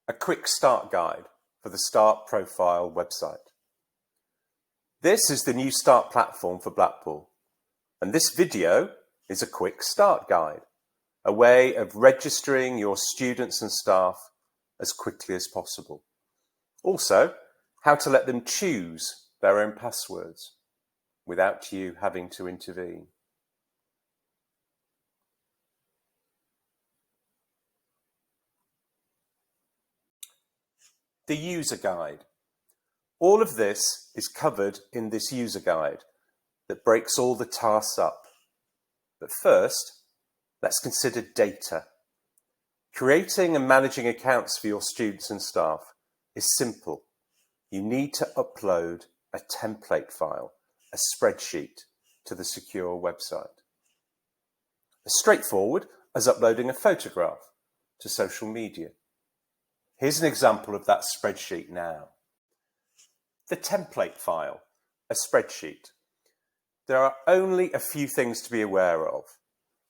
a quick start guide for the Start Profile website. This is the new Start platform for Blackpool, and this video is a quick start guide, a way of registering your students and staff as quickly as possible. Also, how to let them choose their own passwords without you having to intervene. The user guide. All of this is covered in this user guide that breaks all the tasks up. But first, let's consider data. Creating and managing accounts for your students and staff is simple. You need to upload a template file, a spreadsheet, to the secure website. As straightforward as uploading a photograph to social media. Here's an example of that spreadsheet now. The template file, a spreadsheet. There are only a few things to be aware of.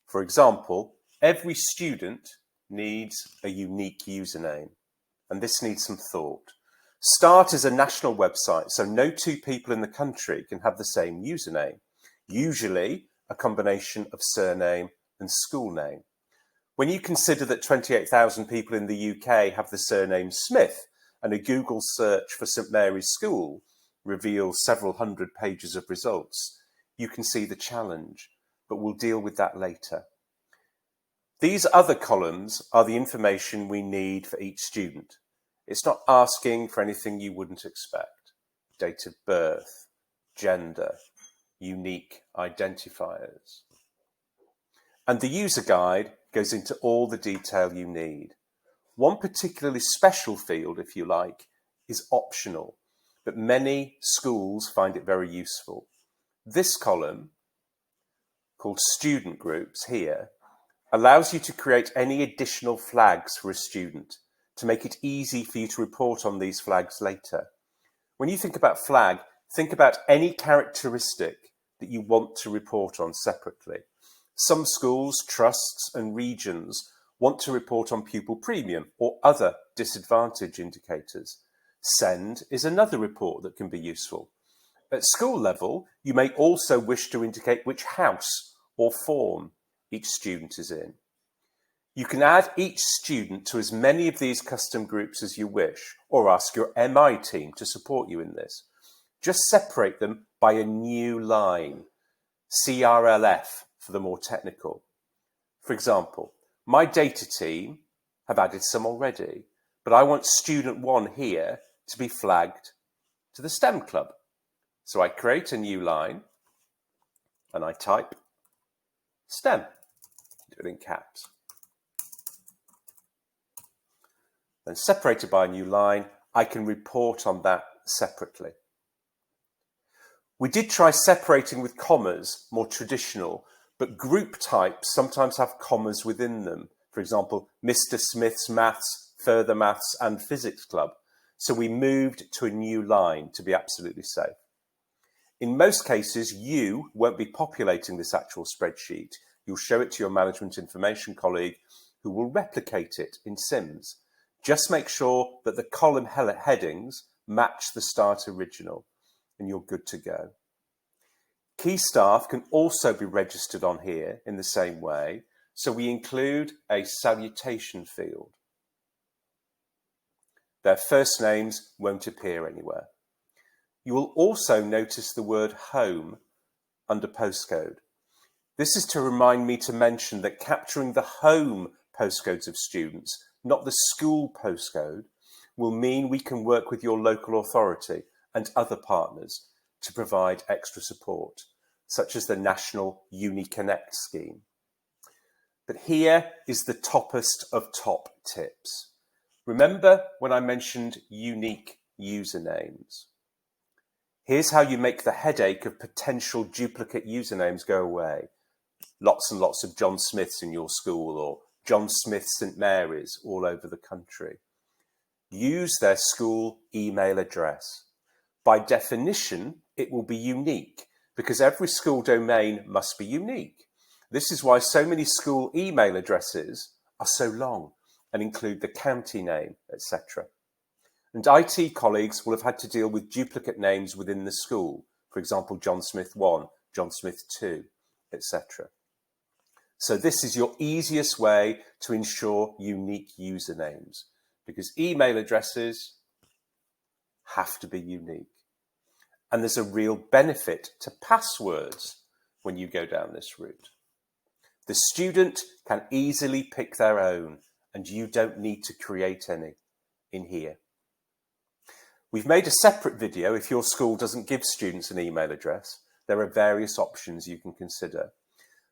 For example, every student needs a unique username, and this needs some thought. Start is a national website, so no two people in the country can have the same username, usually a combination of surname and school name. When you consider that 28,000 people in the UK have the surname Smith, and a Google search for St Mary's School reveals several hundred pages of results, you can see the challenge, but we'll deal with that later. These other columns are the information we need for each student. It's not asking for anything you wouldn't expect. Date of birth, gender, unique identifiers. And the user guide goes into all the detail you need. One particularly special field, if you like, is optional, but many schools find it very useful. This column, called Student Groups here, allows you to create any additional flags for a student to make it easy for you to report on these flags later. When you think about flag, think about any characteristic that you want to report on separately. Some schools, trusts and regions want to report on pupil premium or other disadvantage indicators. Send is another report that can be useful. At school level, you may also wish to indicate which house or form each student is in. You can add each student to as many of these custom groups as you wish, or ask your MI team to support you in this. Just separate them by a new line, CRLF for the more technical. For example, my data team have added some already, but I want student 1 here to be flagged to the STEM club. So I create a new line and I type STEM, do it in caps. Then separated by a new line, I can report on that separately. We did try separating with commas, more traditional, but group types sometimes have commas within them. For example, Mr. Smith's Maths, Further Maths and Physics Club. So we moved to a new line to be absolutely safe. In most cases, you won't be populating this actual spreadsheet. You'll show it to your management information colleague who will replicate it in Sims. Just make sure that the column headings match the Start original and you're good to go. Key staff can also be registered on here in the same way, so we include a salutation field. Their first names won't appear anywhere. You will also notice the word home under postcode. This is to remind me to mention that capturing the home postcodes of students, not the school postcode, will mean we can work with your local authority and other partners to provide extra support, such as the National UniConnect scheme. But here is the toppest of top tips. Remember when I mentioned unique usernames? Here's how you make the headache of potential duplicate usernames go away. Lots and lots of John Smiths in your school, or John Smith St Mary's all over the country. Use their school email address. By definition, it will be unique because every school domain must be unique. This is why so many school email addresses are so long. and include the county name, etc. And IT colleagues will have had to deal with duplicate names within the school, for example, John Smith 1, John Smith 2, etc. So this is your easiest way to ensure unique usernames, because email addresses have to be unique. And there's a real benefit to passwords when you go down this route. The student can easily pick their own, and you don't need to create any in here. We've made a separate video if your school doesn't give students an email address. There are various options you can consider.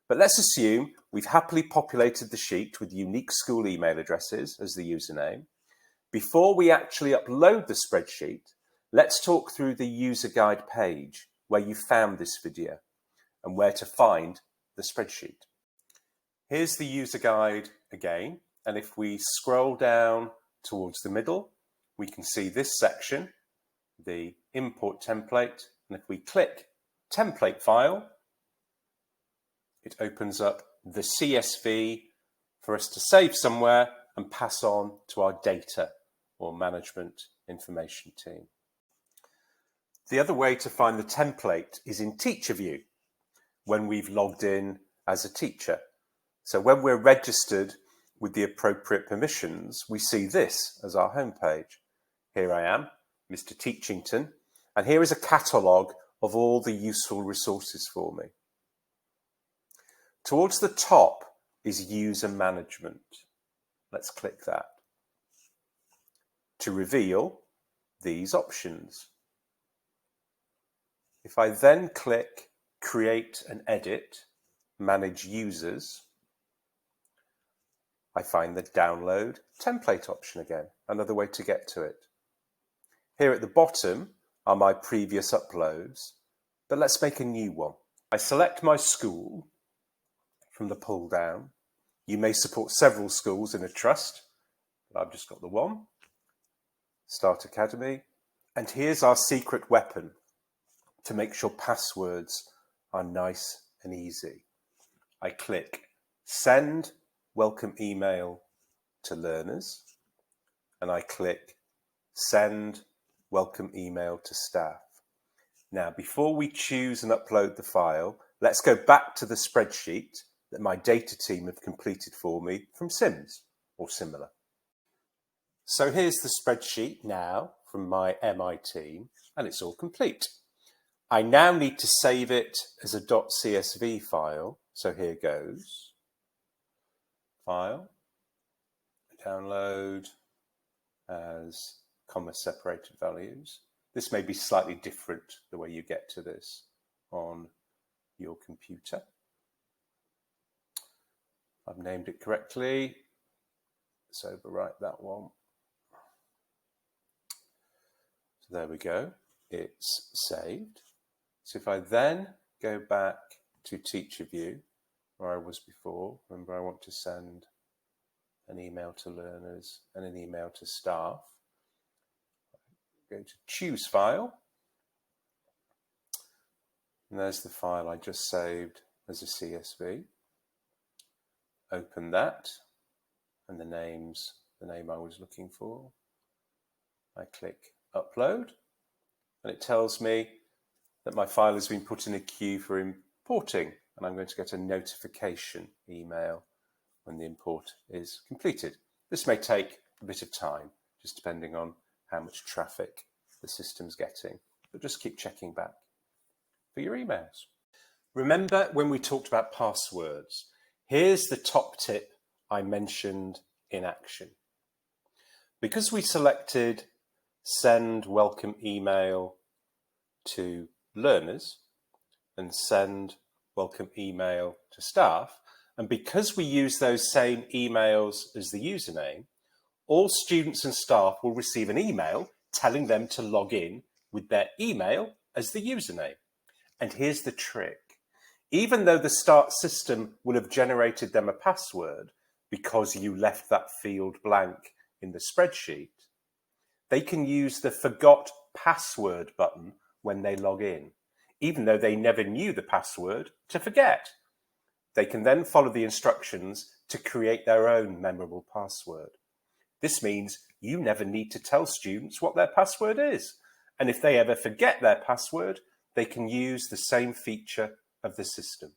But let's assume we've happily populated the sheet with unique school email addresses as the username. Before we actually upload the spreadsheet, let's talk through the user guide page where you found this video and where to find the spreadsheet. Here's the user guide again, and if we scroll down towards the middle, we can see this section, the import template, and if we click template file, it opens up the CSV for us to save somewhere and pass on to our data or management information team. The other way to find the template is in TeacherView when we've logged in as a teacher. So when we're registered with the appropriate permissions, we see this as our homepage. Here I am, Mr. Teachington, and here is a catalogue of all the useful resources for me. Towards the top is user management. Let's click that to reveal these options. If I then click create and edit, manage users, I find the download template option again, another way to get to it. Here at the bottom are my previous uploads, but let's make a new one. I select my school from the pull down. You may support several schools in a trust, but I've just got the one. Start Academy. And here's our secret weapon to make sure passwords are nice and easy. I click send welcome email to learners, and I click send welcome email to staff. Now, before we choose and upload the file, let's go back to the spreadsheet that my data team have completed for me from Sims or similar. So here's the spreadsheet now from my MI team, and it's all complete. I now need to save it as a .csv file. So here goes. File, download as comma separated values. This may be slightly different the way you get to this on your computer. I've named it correctly. Let's overwrite that one. So there we go. It's saved. So if I then go back to TeacherView, where I was before, remember I want to send an email to learners and an email to staff. Go to choose file. And there's the file I just saved as a CSV. Open that, and the name I was looking for. I click upload, and it tells me that my file has been put in a queue for importing, and I'm going to get a notification email when the import is completed. This may take a bit of time, just depending on how much traffic the system's getting, but just keep checking back for your emails. Remember when we talked about passwords? Here's the top tip I mentioned in action. Because we selected send welcome email to learners and send welcome email to staff, and because we use those same emails as the username, all students and staff will receive an email telling them to log in with their email as the username. And here's the trick. Even though the start system will have generated them a password because you left that field blank in the spreadsheet, they can use the forgot password button when they log in, even though they never knew the password to forget. They can then follow the instructions to create their own memorable password. This means you never need to tell students what their password is. And if they ever forget their password, they can use the same feature of the system.